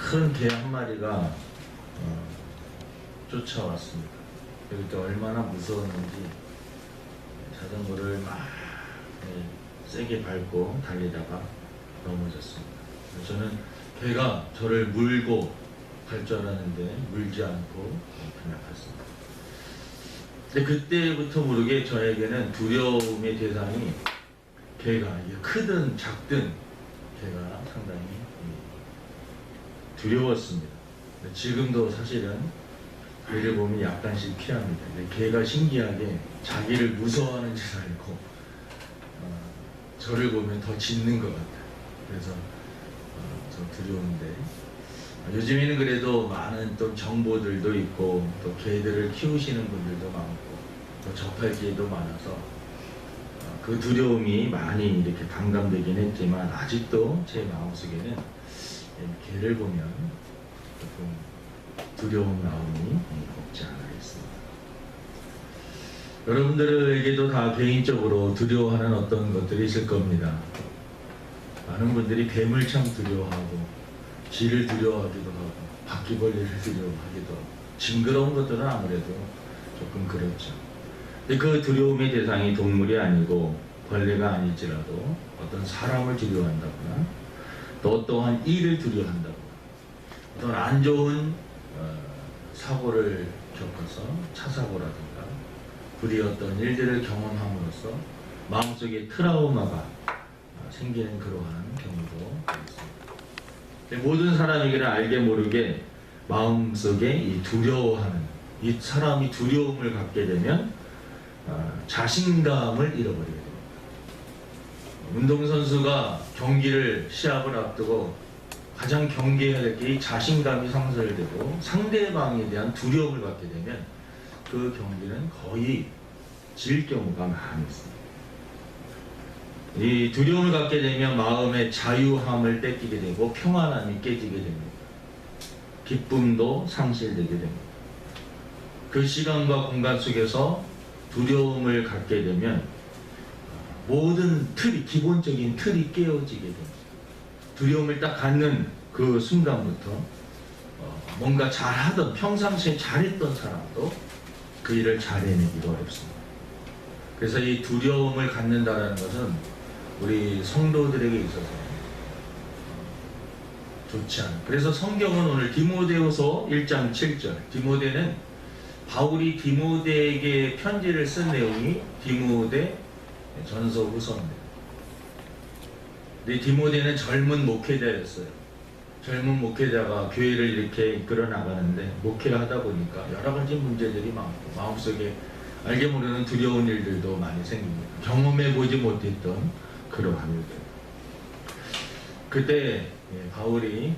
큰 개 한 마리가 쫓아왔습니다. 그때 얼마나 무서웠는지 자전거를 막 세게 밟고 달리다가 넘어졌습니다. 저는 개가 저를 물고 갈 줄 알았는데 물지 않고 그냥 갔습니다. 근데 그때부터 모르게 저에게는 두려움의 대상이 개가 크든 작든 개가 상당히 두려웠습니다. 지금도 사실은 개를 보면 약간씩 피합니다. 개가 신기하게 자기를 무서워하는 줄 알고 저를 보면 더 짖는 것 같아요. 그래서 좀 두려운데 요즘에는 그래도 많은 또 정보들도 있고 또 개들을 키우시는 분들도 많고 또 접할 기회도 많아서 그 두려움이 많이 이렇게 감감되긴 했지만 아직도 제 마음속에는 개를 보면 조금 두려운 마음이 없지 않아 있습니다. 여러분들에게도 다 개인적으로 두려워하는 어떤 것들이 있을 겁니다. 많은 분들이 뱀을 참 두려워하고 쥐를 두려워하기도 하고 바퀴벌레를 두려워하기도 하고 징그러운 것들은 아무래도 조금 그렇죠. 근데 그 두려움의 대상이 동물이 아니고 벌레가 아닐지라도 어떤 사람을 두려워한다거나 또 어떠한 일을 두려워한다거나 어떤 안 좋은 사고를 겪어서 차사고라든가 불의 어떤 일들을 경험함으로써 마음속에 트라우마가 생기는 그러한 경우도 있습니다. 모든 사람에게는 알게 모르게 마음속에 이 두려워하는 이 사람이 두려움을 갖게 되면 자신감을 잃어버리게 됩니다. 운동선수가 경기를 시합을 앞두고 가장 경계해야 될 게 이 자신감이 상실되고 상대방에 대한 두려움을 갖게 되면 그 경기는 거의 질 경우가 많이 있습니다. 이 두려움을 갖게 되면 마음의 자유함을 뺏기게 되고 평안함이 깨지게 됩니다. 기쁨도 상실되게 됩니다. 그 시간과 공간 속에서 두려움을 갖게 되면 모든 틀이, 기본적인 틀이 깨어지게 됩니다. 두려움을 딱 갖는 그 순간부터 뭔가 잘하던, 평상시에 잘했던 사람도 그 일을 잘 해내기가 어렵습니다. 그래서 이 두려움을 갖는다는 것은 우리 성도들에게 있어서 좋지 않아요. 그래서 성경은 오늘 디모데후서 1장 7절, 디모데는 바울이 디모데에게 편지를 쓴 내용이 디모데 전서 후서입니다. 근데 디모데는 젊은 목회자였어요. 젊은 목회자가 교회를 이렇게 이끌어 나가는데 목회를 하다 보니까 여러 가지 문제들이 많고 마음속에 알게 모르는 두려운 일들도 많이 생깁니다. 경험해 보지 못했던 그러한 일들. 그때 바울이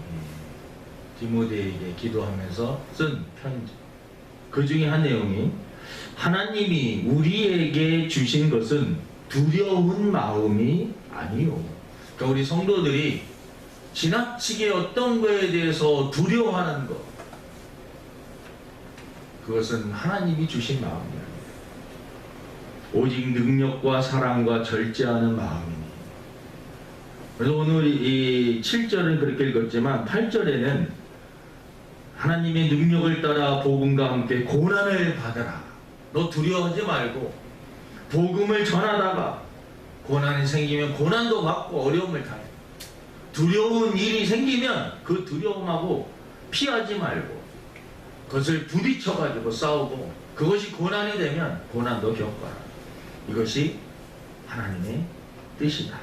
디모데에게 기도하면서 쓴 편지, 그 중에 한 내용이 하나님이 우리에게 주신 것은 두려운 마음이 아니요. 그러니까 우리 성도들이 지나치게 어떤 거에 대해서 두려워하는 것, 그것은 하나님이 주신 마음이 아닙니다. 오직 능력과 사랑과 절제하는 마음이니. 그래서 오늘 이 7절은 그렇게 읽었지만 8절에는 하나님의 능력을 따라 복음과 함께 고난을 받아라. 너 두려워하지 말고 복음을 전하다가 고난이 생기면 고난도 받고 어려움을 당해. 두려운 일이 생기면 그 두려움하고 피하지 말고 그것을 부딪혀가지고 싸우고 그것이 고난이 되면 고난도 겪어라. 이것이 하나님의 뜻이다.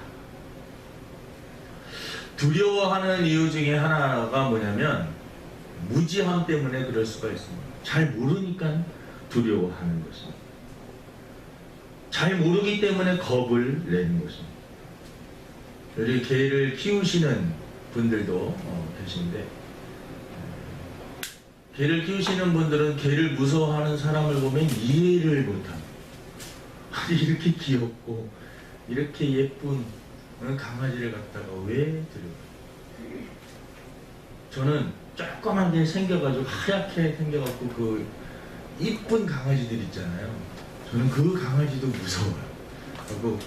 두려워하는 이유 중에 하나가 뭐냐면 무지함 때문에 그럴 수가 있습니다. 잘 모르니까 두려워하는 것입니다. 잘 모르기 때문에 겁을 내는 것입니다. 여기 개를 키우시는 분들도 계신데 개를 키우시는 분들은 개를 무서워하는 사람을 보면 이해를 못합니다. 아니 이렇게 귀엽고 이렇게 예쁜 강아지를 갖다가 왜 두려워해요? 저는 조그맣게 생겨가지고 하얗게 생겨갖고 그 이쁜 강아지들 있잖아요. 저는 그 강아지도 무서워요. 그리고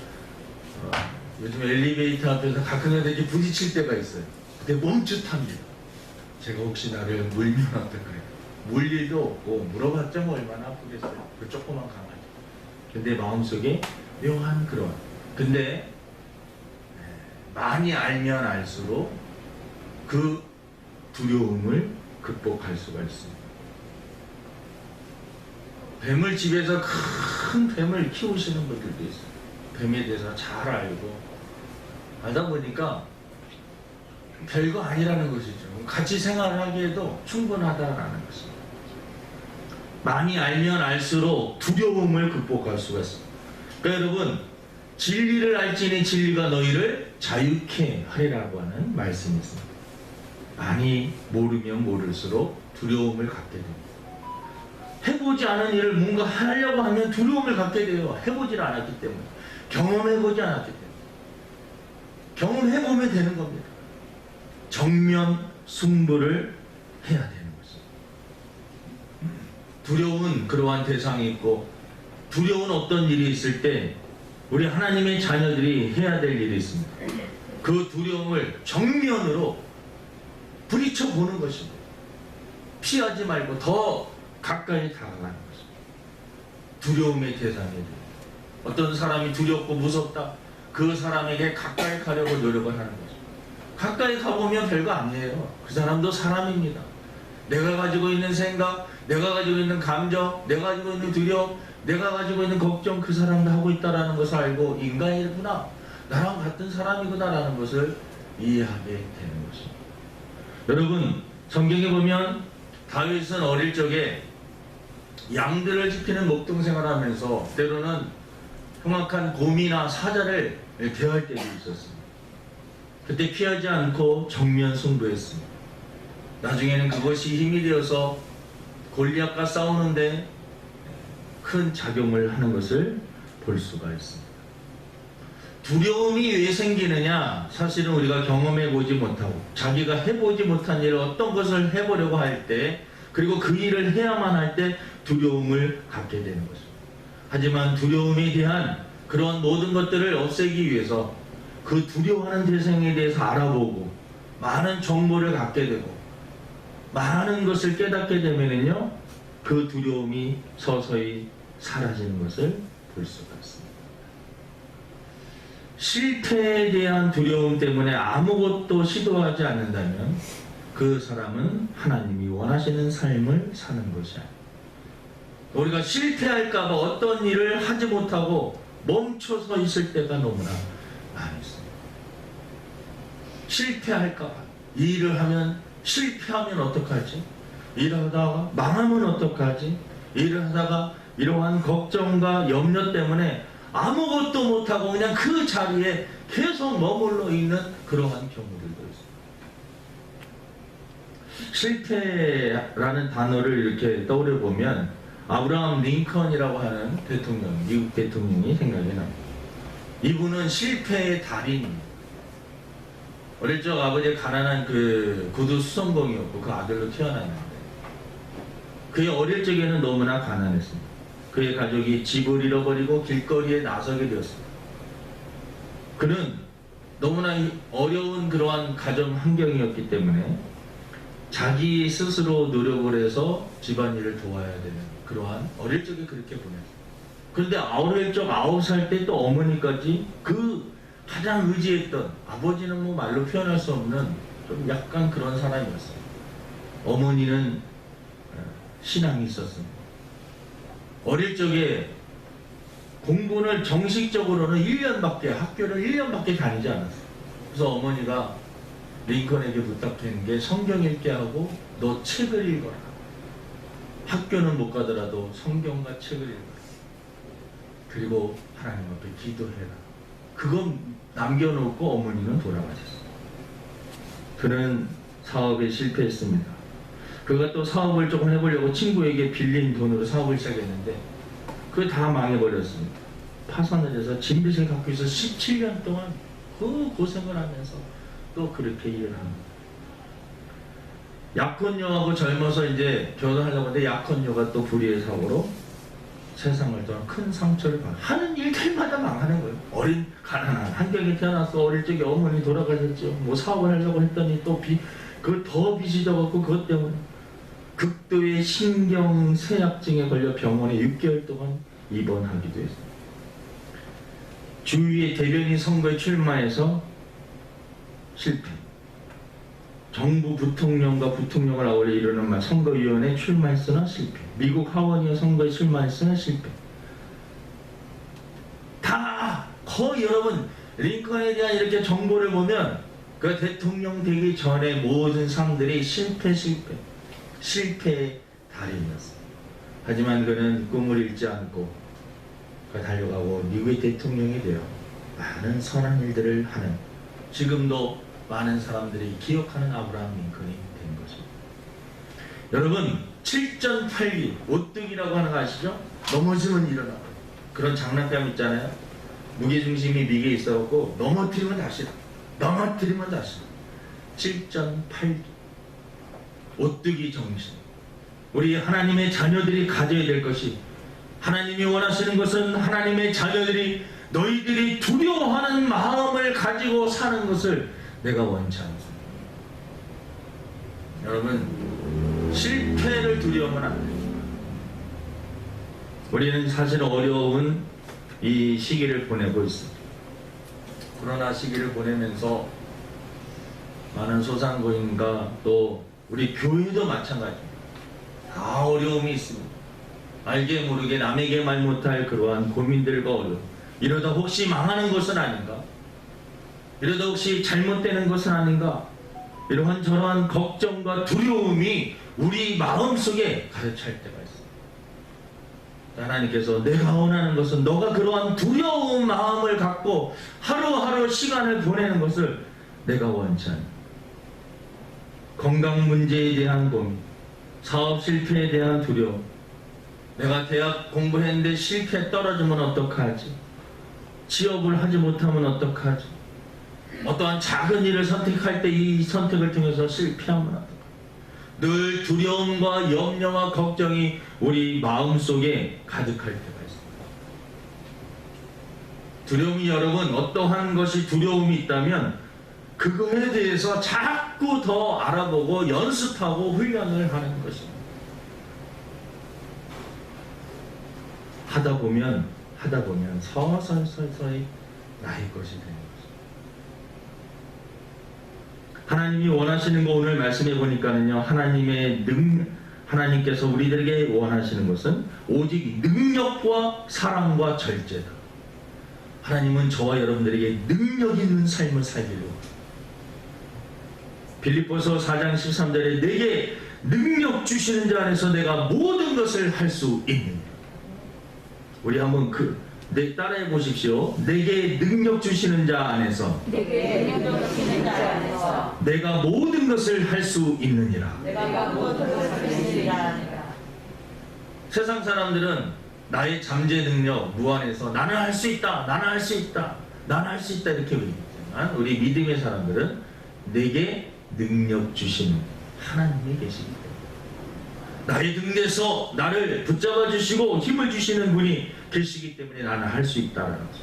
요즘 엘리베이터 앞에서 가끔가다 이렇게 부딪힐 때가 있어요. 그때 멈칫합니다. 제가 혹시 나를 물면 어떡해. 물 일도 없고 물어봤자 뭐 얼마나 아프겠어요. 그 조그만 강아지. 근데 마음속에 묘한 그런. 근데 많이 알면 알수록 그 두려움을 극복할 수가 있습니다. 뱀을 집에서 큰 뱀을 키우시는 분들도 있어요. 뱀에 대해서 잘 알고 알다 보니까 별거 아니라는 것이죠. 같이 생활하기에도 충분하다라는 것입니다. 많이 알면 알수록 두려움을 극복할 수가 있습니다. 그러니까 여러분, 진리를 알지니 진리가 너희를 자유케 하리라고 하는 말씀이 있습니다. 많이 모르면 모를수록 두려움을 갖게 됩니다. 해보지 않은 일을 뭔가 하려고 하면 두려움을 갖게 돼요. 해보질 않았기 때문에. 경험해보지 않았기 때문에. 경험해보면 되는 겁니다. 정면 승부를 해야 되는 것입니다. 두려운 그러한 대상이 있고, 두려운 어떤 일이 있을 때 우리 하나님의 자녀들이 해야 될 일이 있습니다. 그 두려움을 정면으로 부딪혀 보는 것입니다. 피하지 말고 더 가까이 다가가는 것입니다. 두려움의 대상에 대해 어떤 사람이 두렵고 무섭다, 그 사람에게 가까이 가려고 노력을 하는 것입니다. 가까이 가보면 별거 아니에요. 그 사람도 사람입니다. 내가 가지고 있는 생각, 내가 가지고 있는 감정, 내가 가지고 있는 두려움, 내가 가지고 있는 걱정, 그 사람도 하고 있다는 것을 알고 인간이구나, 나랑 같은 사람이구나라는 것을 이해하게 되는 것입니다. 여러분, 성경에 보면 다윗은 어릴 적에 양들을 지키는 목동 생활을 하면서 때로는 흉악한 곰이나 사자를 대할 때도 있었습니다. 그때 피하지 않고 정면 승부했습니다. 나중에는 그것이 힘이 되어서 골리앗과 싸우는데 큰 작용을 하는 것을 볼 수가 있습니다. 두려움이 왜 생기느냐? 사실은 우리가 경험해보지 못하고 자기가 해보지 못한 일을 어떤 것을 해보려고 할 때, 그리고 그 일을 해야만 할 때 두려움을 갖게 되는 것입니다. 하지만 두려움에 대한 그런 모든 것들을 없애기 위해서 그 두려워하는 대상에 대해서 알아보고 많은 정보를 갖게 되고 많은 것을 깨닫게 되면은요, 그 두려움이 서서히 사라지는 것을 볼 수가 있습니다. 실패에 대한 두려움 때문에 아무것도 시도하지 않는다면 그 사람은 하나님이 원하시는 삶을 사는 것이 아닙니다. 우리가 실패할까봐 어떤 일을 하지 못하고 멈춰서 있을 때가 너무나 많이 있습니다. 실패할까봐, 이 일을 하면 실패하면 어떡하지? 일을 하다가 망하면 어떡하지? 일을 하다가 이러한 걱정과 염려 때문에 아무것도 못하고 그냥 그 자리에 계속 머물러 있는 그러한 경우들도 있습니다. 실패라는 단어를 이렇게 떠올려 보면 아브라함 링컨이라고 하는 대통령, 미국 대통령이 생각이 납니다. 이분은 실패의 달인입니다. 어릴 적 아버지가 가난한 그 구두 수선공이었고 그 아들로 태어났는데, 그의 어릴 적에는 너무나 가난했습니다. 그의 가족이 집을 잃어버리고 길거리에 나서게 되었습니다. 그는 너무나 어려운 그러한 가정 환경이었기 때문에 자기 스스로 노력을 해서 집안일을 도와야 되는 그러한 어릴 적에 그렇게 보냈습니다. 그런데 어릴 적 9살 때 또 어머니까지 그 가장 의지했던, 아버지는 뭐 말로 표현할 수 없는 좀 약간 그런 사람이었어요. 어머니는 신앙이 있었습니다. 어릴 적에 공부를 정식적으로는 1년밖에, 학교를 1년밖에 다니지 않았어요. 그래서 어머니가 링컨에게 부탁한 게 성경 읽게 하고 너 책을 읽어라. 학교는 못 가더라도 성경과 책을 읽어라. 그리고 하나님 앞에 기도해라. 그건 남겨놓고 어머니는 돌아가셨어요. 그는 사업에 실패했습니다. 그가 또 사업을 조금 해보려고 친구에게 빌린 돈으로 사업을 시작했는데 그게 다 망해버렸습니다. 파산을 해서 진빚을 갖고 있어 17년 동안 그 고생을 하면서 또 그렇게 일을 합니다. 약혼녀하고 젊어서 이제 결혼하려고 하는데 약혼녀가 또 불의의 사고로 세상을 떠나 큰 상처를 받고 하는 일들마다 망하는 거예요. 어린 가난한 환경에 태어나서 어릴 적에 어머니 돌아가셨죠. 뭐 사업을 하려고 했더니 또 그거 더 빚이 더 갖고 그것 때문에 극도의 신경쇠약증에 걸려 병원에 6개월 동안 입원하기도 했습니다. 주위의 대변인 선거에 출마해서 실패. 정부 부통령과 부통령을 아울러 이루는 말 선거위원회 출마했으나 실패. 미국 하원의원 선거에 출마했으나 실패. 다 거의 여러분 링컨에 대한 이렇게 정보를 보면 그 대통령 되기 전에 모든 상들이 실패의 달인이었어요. 하지만 그는 꿈을 잃지 않고 달려가고 미국의 대통령이 되어 많은 선한 일들을 하는, 지금도 많은 사람들이 기억하는 아브라함 링컨이 된 것입니다. 여러분 7전8기 오뚜기라고 하는 거 아시죠? 넘어지면 일어나고 그런 장난감 있잖아요. 무게중심이 미개에 있어갖고 넘어뜨리면 다시 7전8기 오뚜기 정신. 우리 하나님의 자녀들이 가져야 될 것이, 하나님이 원하시는 것은 하나님의 자녀들이 너희들이 두려워하는 마음을 가지고 사는 것을 내가 원치 않습니다. 여러분 실패를 두려워하면 안 됩니다. 우리는 사실 어려운 이 시기를 보내고 있습니다. 코로나 시기를 보내면서 많은 소상공인과 또 우리 교회도 마찬가지입니다. 다 어려움이 있습니다. 알게 모르게 남에게 말 못할 그러한 고민들과 어려움. 이러다 혹시 망하는 것은 아닌가? 이러다 혹시 잘못되는 것은 아닌가? 이러한 저러한 걱정과 두려움이 우리 마음속에 가득 찰 때가 있습니다. 하나님께서 내가 원하는 것은 너가 그러한 두려운 마음을 갖고 하루하루 시간을 보내는 것을 내가 원치 않아. 건강 문제에 대한 고민, 사업 실패에 대한 두려움, 내가 대학 공부했는데 실패 떨어지면 어떡하지? 취업을 하지 못하면 어떡하지? 어떠한 작은 일을 선택할 때 이 선택을 통해서 실패하면 어떡하지? 늘 두려움과 염려와 걱정이 우리 마음속에 가득할 때가 있습니다. 두려움이, 여러분, 어떠한 것이 두려움이 있다면 그거에 대해서 자꾸 더 알아보고 연습하고 훈련을 하는 것입니다. 하다 보면 서서히 나의 것이 되는 것입니다. 하나님이 원하시는 거 오늘 말씀해 보니까는요, 하나님께서 우리들에게 원하시는 것은 오직 능력과 사랑과 절제다. 하나님은 저와 여러분들에게 능력 있는 삶을 살기로. 빌립보서 4장 13절에 내게 능력 주시는 자 안에서 내가 모든 것을 할 수 있느니라. 우리 한번 따라해 보십시오. 내게 능력 주시는 자 안에서 내가 모든 것을 할 수 있느니라. 세상 사람들은 나의 잠재 능력 무한해서 나는 할 수 있다, 나는 할 수 있다, 나는 할 수 있다 이렇게 얘기하지만 우리 믿음의 사람들은 내게 능력 주신 하나님이 계시기 때문에 나의 등대에서 나를 붙잡아 주시고 힘을 주시는 분이 계시기 때문에 나는 할 수 있다라는 거죠.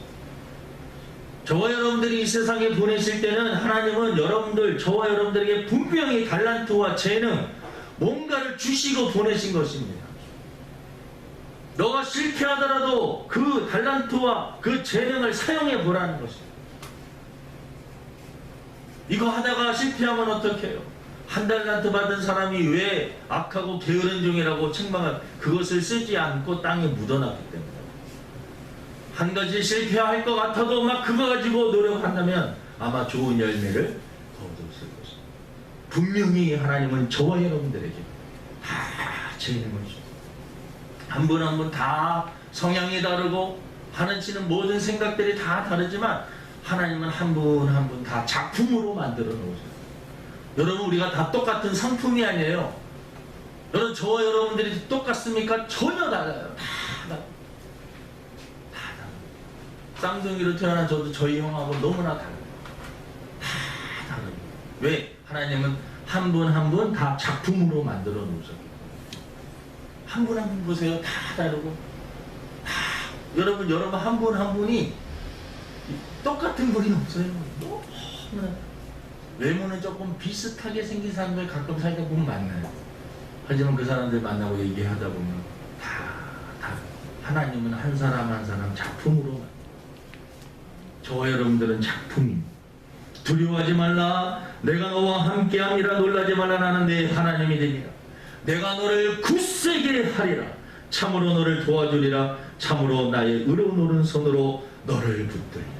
저와 여러분들이 이 세상에 보내실 때는 하나님은 저와 여러분들에게 분명히 달란트와 재능, 뭔가를 주시고 보내신 것입니다. 너가 실패하더라도 그 달란트와 그 재능을 사용해 보라는 것입니다. 이거 하다가 실패하면 어떡해요? 한 달란트 받은 사람이 왜 악하고 게으른 종이라고 책망을, 그것을 쓰지 않고 땅에 묻어놨기 때문에. 한 가지 실패할 것 같아도 막 그거 가지고 노력한다면 아마 좋은 열매를 거두었을 것입니다. 분명히 하나님은 저와 여러분들에게 다 재능을 주십니다. 한 분 한 분 다 성향이 다르고 하시는 모든 생각들이 다 다르지만 하나님은 한 분 한 분 다 작품으로 만들어 놓으셨어요. 여러분, 우리가 다 똑같은 상품이 아니에요. 여러분, 저와 여러분들이 똑같습니까? 전혀 달라요. 다 달라요. 쌍둥이로 태어난 저도 저희 형하고 너무나 달라요. 다 다르요. 왜? 하나님은 한 분 한 분 다 작품으로 만들어 놓으셨어요. 한 분 한 분 보세요. 다 다르고. 여러분 한 분 한 분이 똑같은 분이 없어요. 너무나. 외모는 조금 비슷하게 생긴 사람들 가끔 살다 보면 만나요. 하지만 그 사람들 만나고 얘기하다 보면 다 하나님은 한 사람 한 사람 작품으로 만나요. 저와 여러분들은 작품입니다. 두려워하지 말라. 내가 너와 함께함이라. 놀라지 말라. 나는 내 하나님이 되리라. 내가 너를 굳세게 하리라. 참으로 너를 도와주리라. 참으로 나의 의로운 오른손으로 너를 붙들리라.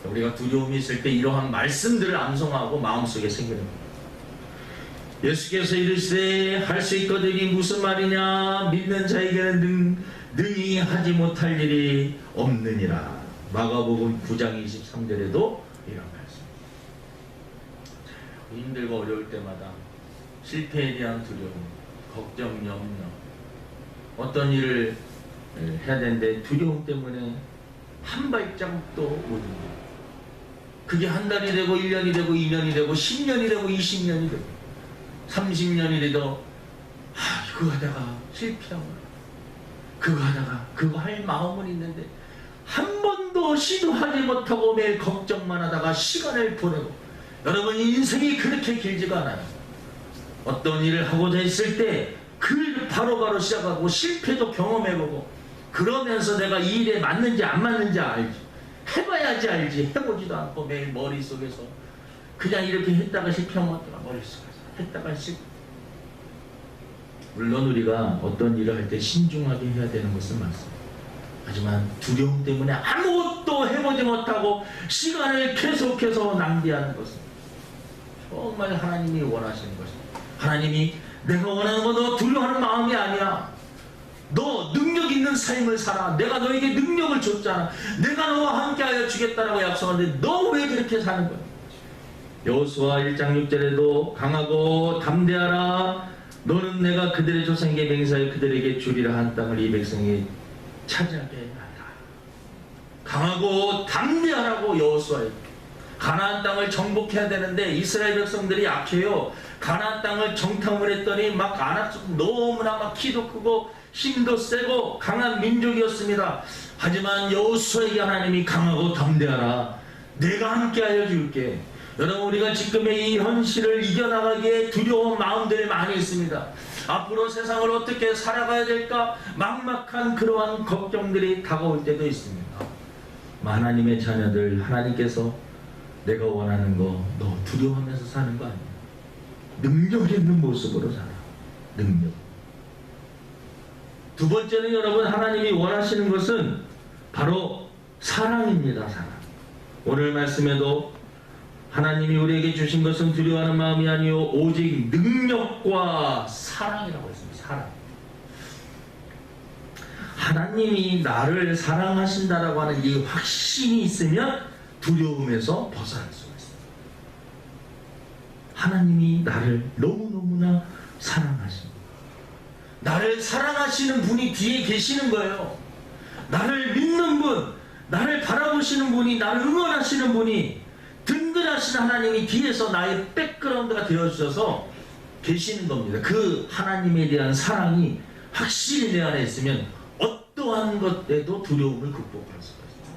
우리가 두려움이 있을 때 이러한 말씀들을 암송하고 마음속에 새기는 겁니다. 예수께서 이르시되 할 수 있거든이 무슨 말이냐. 믿는 자에게는 능히 하지 못할 일이 없느니라. 마가복음 9장 23절에도 이런 말씀. 힘들고 어려울 때마다 실패에 대한 두려움, 걱정, 염려, 어떤 일을 해야 되는데 두려움 때문에 한 발자국도 못 옮겨요. 그게 한 달이 되고 1년이 되고 2년이 되고 10년이 되고 20년이 되고 30년이 돼도 그거 하다가 실패하고 그거 하다가 그거 할 마음은 있는데 한 번도 시도하지 못하고 매일 걱정만 하다가 시간을 보내고, 여러분 인생이 그렇게 길지가 않아요. 어떤 일을 하고자 했을 때 그 일을 바로바로 시작하고 실패도 경험해보고, 그러면서 내가 이 일에 맞는지 안 맞는지 알지, 해봐야지 알지, 해보지도 않고 매일 머릿속에서 그냥 이렇게 했다가 실패하면 머릿속에서 했다가 실패. 물론 우리가 어떤 일을 할 때 신중하게 해야 되는 것은 맞습니다. 하지만 두려움 때문에 아무것도 해보지 못하고 시간을 계속해서 낭비하는 것은 정말 하나님이 원하시는 것입니다. 하나님이 내가 원하는 거 너 두려워하는 마음이 아니야. 너 능력 있는 삶을 살아. 내가 너에게 능력을 줬잖아. 내가 너와 함께하여 주겠다라고 약속하는데 너 왜 그렇게 사는 거야? 여호수아 1장 6절에도 강하고 담대하라. 너는 내가 그들의 조상에게 맹세하여 그들에게 주리라 한 땅을 이 백성이 차지하게 하라. 강하고 담대하라고 여호수아에. 가나안 땅을 정복해야 되는데 이스라엘 백성들이 약해요. 가나안 땅을 정탐을 했더니 막 아낙 너무나 막 키도 크고 힘도 세고 강한 민족이었습니다. 하지만 여호수아에게 하나님이 강하고 담대하라. 내가 함께하여 줄게. 여러분 우리가 지금의 이 현실을 이겨나가기에 두려운 마음들이 많이 있습니다. 앞으로 세상을 어떻게 살아가야 될까 막막한 그러한 걱정들이 다가올 때도 있습니다. 하나님의 자녀들, 하나님께서 내가 원하는 거 너 두려워하면서 사는 거 아니야. 능력 있는 모습으로 살아. 능력. 두 번째는 여러분 하나님이 원하시는 것은 바로 사랑입니다. 사랑. 오늘 말씀에도 하나님이 우리에게 주신 것은 두려워하는 마음이 아니요 오직 능력과 사랑이라고 했습니다. 사랑. 하나님이 나를 사랑하신다라고 하는 이 확신이 있으면 두려움에서 벗어날 수가 있습니다. 하나님이 나를 너무너무나 사랑하십니다. 나를 사랑하시는 분이 뒤에 계시는 거예요. 나를 믿는 분, 나를 바라보시는 분이, 나를 응원하시는 분이, 든든하신 하나님이 뒤에서 나의 백그라운드가 되어주셔서 계시는 겁니다. 그 하나님에 대한 사랑이 확실히 내 안에 있으면 어떠한 것에도 두려움을 극복할 수가 있습니다.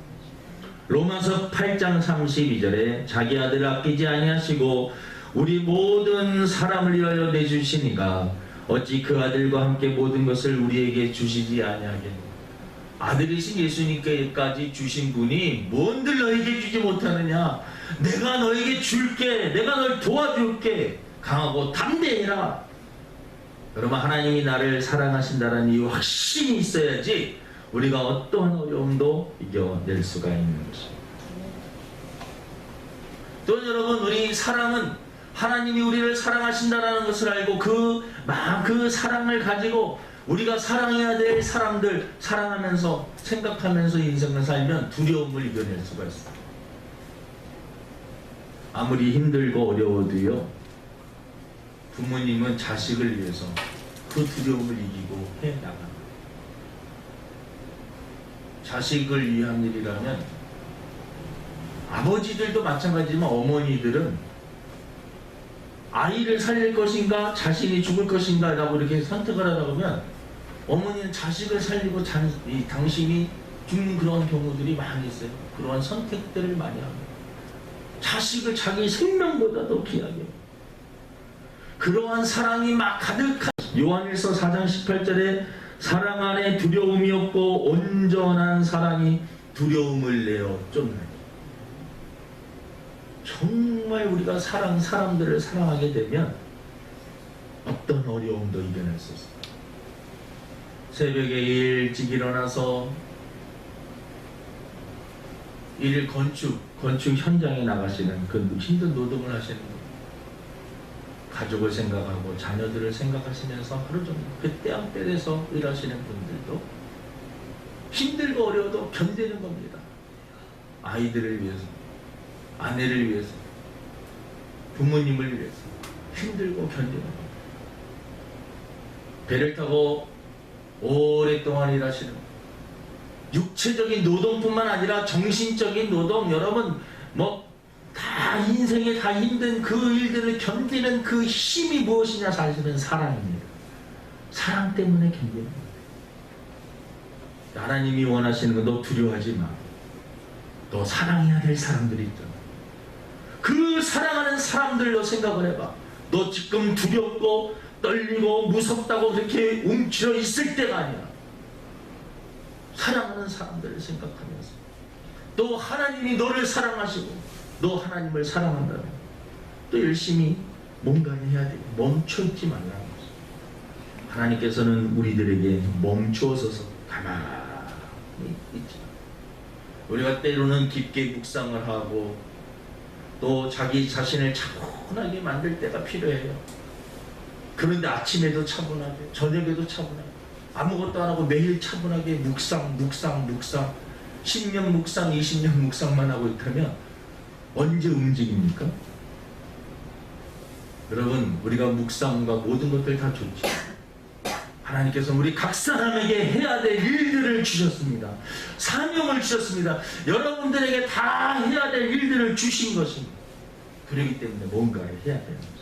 로마서 8장 32절에 자기 아들을 아끼지 아니하시고 우리 모든 사람을 위하여 내주시니가 어찌 그 아들과 함께 모든 것을 우리에게 주시지 아니하겠노. 아들이신 예수님께까지 주신 분이 뭔들 너에게 주지 못하느냐. 내가 너에게 줄게. 내가 널 도와줄게. 강하고 담대해라. 여러분 하나님이 나를 사랑하신다는 이 확신이 있어야지 우리가 어떠한 어려움도 이겨낼 수가 있는 것입니다. 또 여러분 우리 사랑은 하나님이 우리를 사랑하신다는 것을 알고 그 사랑을 가지고 우리가 사랑해야 될 사람들 사랑하면서 생각하면서 인생을 살면 두려움을 이겨낼 수가 있습니다. 아무리 힘들고 어려워도요 부모님은 자식을 위해서 그 두려움을 이기고 해나갑니다. 자식을 위한 일이라면 아버지들도 마찬가지지만 어머니들은 아이를 살릴 것인가 자신이 죽을 것인가 라고 이렇게 선택을 하다 보면 어머니는 자식을 살리고 당신이 죽는 그런 경우들이 많이 있어요. 그러한 선택들을 많이 합니다. 자식을 자기 생명보다도 귀하게. 그러한 사랑이 막 가득한 요한일서 4장 18절에 사랑 안에 두려움이 없고 온전한 사랑이 두려움을 내어 쫓나니. 정말 우리가 사람들을 사랑하게 되면 어떤 어려움도 이겨낼 수 있습니다. 새벽에 일찍 일어나서 건축 현장에 나가시는 그 힘든 노동을 하시는 분, 가족을 생각하고 자녀들을 생각하시면서 하루 종일 그때한때에서 일하시는 분들도 힘들고 어려워도 견디는 겁니다. 아이들을 위해서, 아내를 위해서, 부모님을 위해서 힘들고 견디는 겁니다. 배를 타고 오랫동안 일하시는, 육체적인 노동뿐만 아니라 정신적인 노동, 여러분 다 인생에 다 힘든 그 일들을 견디는 그 힘이 무엇이냐? 사실은 사랑입니다. 사랑 때문에 견디는 거예요. 하나님이 원하시는 건 너 두려워하지 마. 너 사랑해야 될 사람들이 있잖아. 그 사랑하는 사람들로 생각을 해봐. 너 지금 두렵고 떨리고 무섭다고 그렇게 움츠려 있을 때가 아니야. 사랑하는 사람들을 생각하면서 또 하나님이 너를 사랑하시고 너 하나님을 사랑한다면 또 열심히 뭔가를 해야 돼. 멈춰있지 말라는 거죠. 하나님께서는 우리들에게 멈추어서서 가만히 있지. 우리가 때로는 깊게 묵상을 하고 또 자기 자신을 차분하게 만들 때가 필요해요. 그런데 아침에도 차분하게, 저녁에도 차분하게, 아무것도 안 하고 매일 차분하게 묵상 10년 묵상 20년 묵상만 하고 있다면 언제 움직입니까? 여러분, 우리가 묵상과 모든 것들 다 좋지. 하나님께서 우리 각 사람에게 해야 될 일들을 주셨습니다. 사명을 주셨습니다. 여러분들에게 다 해야 될 일들을 주신 것입니다. 그렇기 때문에 뭔가를 해야 되는 거죠.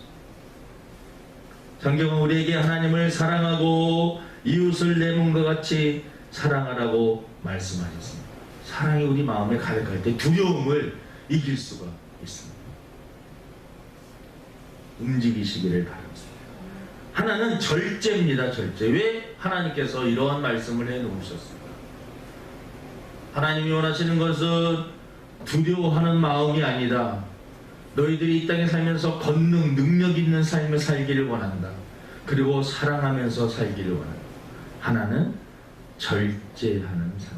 성경은 우리에게 하나님을 사랑하고 이웃을 내 몸과 같이 사랑하라고 말씀하셨습니다. 사랑이 우리 마음에 가득할 때 두려움을 이길 수가 있습니다. 움직이시기를 바랍니다. 하나는 절제입니다. 절제. 왜 하나님께서 이러한 말씀을 해놓으셨을까? 하나님이 원하시는 것은 두려워하는 마음이 아니다. 너희들이 이 땅에 살면서 권능, 능력 있는 삶을 살기를 원한다. 그리고 사랑하면서 살기를 원한다. 하나는 절제하는 삶.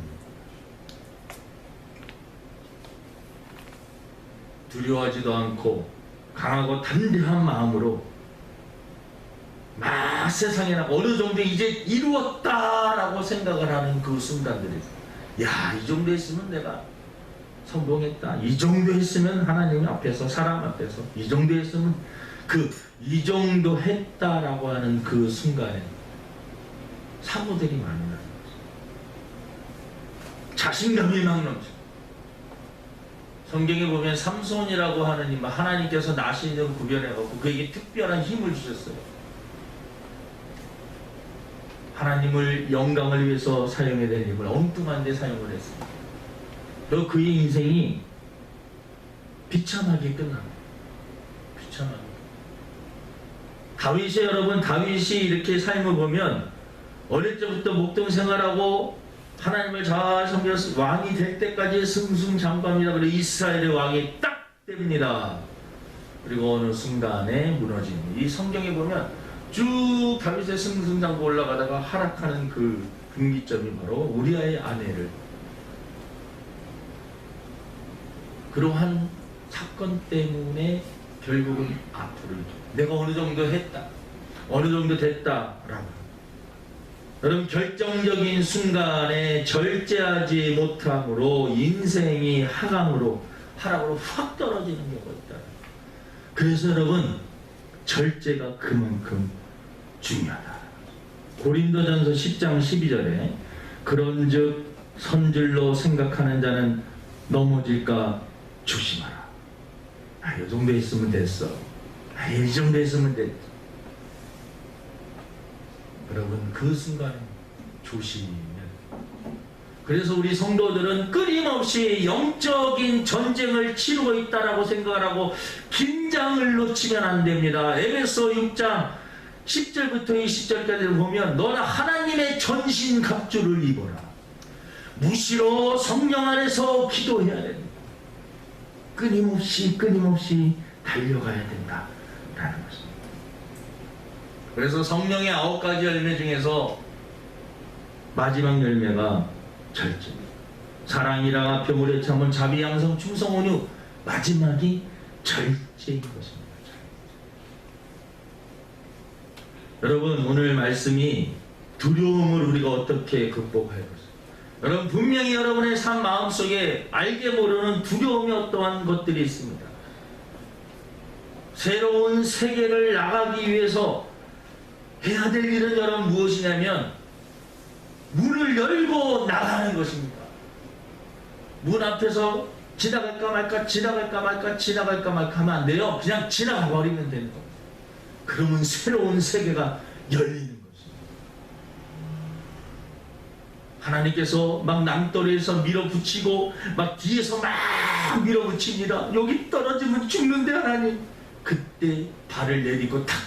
두려워하지도 않고 강하고 담대한 마음으로 막 세상에 어느 정도 이제 이루었다라고 생각을 하는 그 순간들이 있어요. 야, 이 정도 했으면 내가 성공했다. 이 정도 했으면 하나님 앞에서, 사람 앞에서 이 정도 했으면 이 정도 했다라고 하는 그 순간에 사고들이 많이 나는 거죠. 자신감이 막 넘쳐. 성경에 보면 삼손이라고 하는 하나님께서 나시는 구별해갖고 그에게 특별한 힘을 주셨어요. 하나님을 영광을 위해서 사용해야 될 힘을 엉뚱한 데 사용을 했습니다. 그리고 그의 인생이 비참하게 끝납니다. 비참하게. 다윗이, 여러분, 다윗이 이렇게 삶을 보면 어릴 때부터 목동 생활하고 하나님을 잘 섬겨서 왕이 될 때까지 승승장구합니다. 그리고 이스라엘의 왕이 딱 됩니다. 그리고 어느 순간에 무너집니다. 이 성경에 보면 쭉 다윗의 승승장구 올라가다가 하락하는 그 분기점이 바로 우리아의 아내를, 그러한 사건 때문에 결국은 앞으로 내가 어느 정도 했다, 어느 정도 됐다라고. 여러분, 결정적인 순간에 절제하지 못함으로 인생이 하락으로 확 떨어지는 경우가 있다. 그래서 여러분, 절제가 그만큼 중요하다. 고린도전서 10장 12절에 그런즉 선줄로 생각하는 자는 넘어질까 조심하라. 이 정도 했으면 됐어. 이 정도 했으면 됐어. 여러분, 그 순간에 조심하면 그래서 우리 성도들은 끊임없이 영적인 전쟁을 치르고 있다라고 생각을 하고 긴장을 놓치면 안 됩니다. 에베소 6장 10절부터 20절까지를 보면 너는 하나님의 전신갑주를 입어라. 무시로 성령 안에서 기도해야 됩니다. 끊임없이 달려가야 된다라는 것입니다. 그래서 성령의 9가지 열매 중에서 마지막 열매가 절제, 사랑이라 표물에 참은 자비, 양성, 충성, 온유, 마지막이 절제인 것입니다. 여러분, 오늘 말씀이 두려움을 우리가 어떻게 극복할 것인가. 여러분, 분명히 여러분의 삶 마음속에 알게 모르는 두려움이 어떠한 것들이 있습니다. 새로운 세계를 나가기 위해서 해야 될 일은 여러분 무엇이냐면 문을 열고 나가는 것입니다. 문 앞에서 지나갈까 말까 하면 안 돼요. 그냥 지나가 버리면 되는 겁니다. 그러면 새로운 세계가 열리는 것입니다. 하나님께서 막 남도리에서 밀어붙이고 막 뒤에서 막 밀어붙입니다. 여기 떨어지면 죽는데 하나님. 그때 발을 내딛고 탁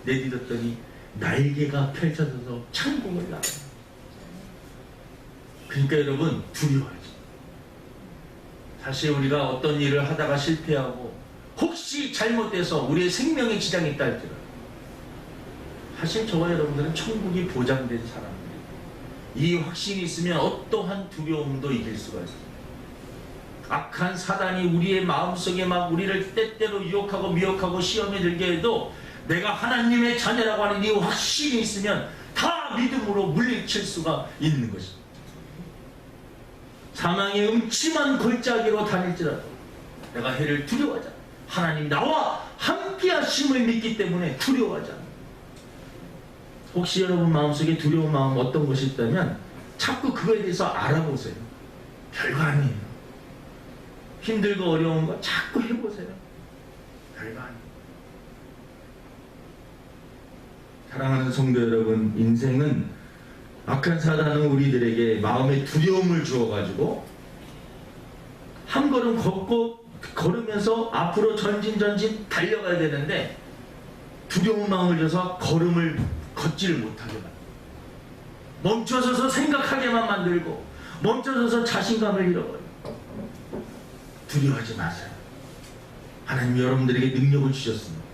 내딛었더니 날개가 펼쳐져서 천국을 나가요. 그러니까 여러분, 두려워하지. 사실 우리가 어떤 일을 하다가 실패하고 혹시 잘못돼서 우리의 생명에 지장이 있다 할지라도 사실 저와 여러분들은 천국이 보장된 사람들이고 이 확신이 있으면 어떠한 두려움도 이길 수가 있습니다. 악한 사단이 우리의 마음속에 막 우리를 때때로 유혹하고 미혹하고 시험에 들게 해도 내가 하나님의 자녀라고 하는 이 확신이 있으면 다 믿음으로 물리칠 수가 있는 것입니다. 사망의 음침한 골짜기로 다닐지라도 내가 해를 두려워하지 않아. 하나님 나와 함께 하심을 믿기 때문에 두려워하지 않아. 혹시 여러분 마음속에 두려운 마음 어떤 것이 있다면 자꾸 그거에 대해서 알아보세요. 별거 아니에요. 힘들고 어려운 거 자꾸 해보세요. 별거 아니에요. 사랑하는 성도 여러분, 인생은 악한 사단은 우리들에게 마음의 두려움을 주어가지고 한 걸음 걸으면서 앞으로 전진 달려가야 되는데 두려운 마음을 줘서 걸음을 걷지를 못하게 만들고 멈춰서서 생각하게만 만들고 멈춰서서 자신감을 잃어버려요. 두려워하지 마세요. 하나님이 여러분들에게 능력을 주셨습니다.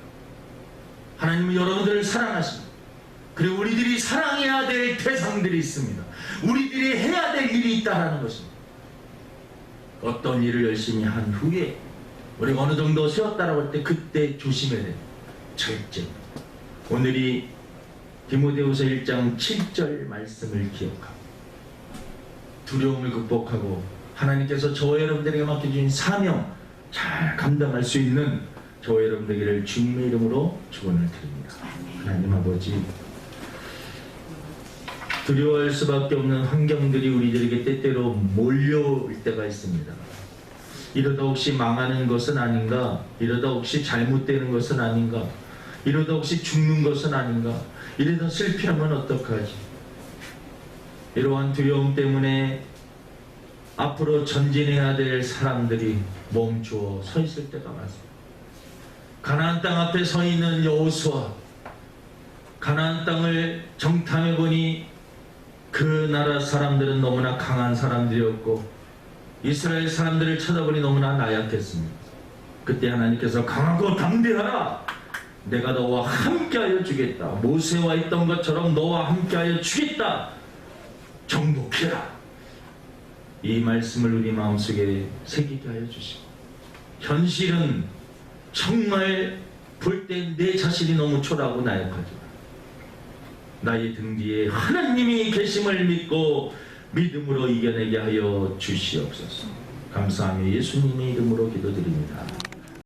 하나님은 여러분들을 사랑하십니다. 그리고 우리들이 사랑해야 될 대상들이 있습니다. 우리들이 해야 될 일이 있다는 것입니다. 어떤 일을 열심히 한 후에 우리가 어느 정도 세웠다라고 할 때 그때 조심해야 돼요. 절제. 오늘이 디모데후서 1장 7절 말씀을 기억하고 두려움을 극복하고 하나님께서 저와 여러분들에게 맡겨주신 사명 잘 감당할 수 있는 저와 여러분들에게 주님의 이름으로 축원을 드립니다. 하나님 아버지, 두려워할 수밖에 없는 환경들이 우리들에게 때때로 몰려올 때가 있습니다. 이러다 혹시 망하는 것은 아닌가? 이러다 혹시 잘못되는 것은 아닌가? 이러다 혹시 죽는 것은 아닌가? 이러다 실패하면 어떡하지? 이러한 두려움 때문에 앞으로 전진해야 될 사람들이 멈추어 서 있을 때가 많습니다. 가나안 땅 앞에 서 있는 여호수아, 가나안 땅을 정탐해 보니 그 나라 사람들은 너무나 강한 사람들이었고 이스라엘 사람들을 쳐다보니 너무나 나약했습니다. 그때 하나님께서 강하고 담대하라, 내가 너와 함께하여 주겠다, 모세와 있던 것처럼 너와 함께하여 주겠다, 정복해라, 이 말씀을 우리 마음속에 새기게 하여 주시고, 현실은 정말 볼 때 내 자신이 너무 초라하고 나약하지만 나의 등 뒤에 하나님이 계심을 믿고 믿음으로 이겨내게 하여 주시옵소서. 감사하며 예수님의 이름으로 기도드립니다.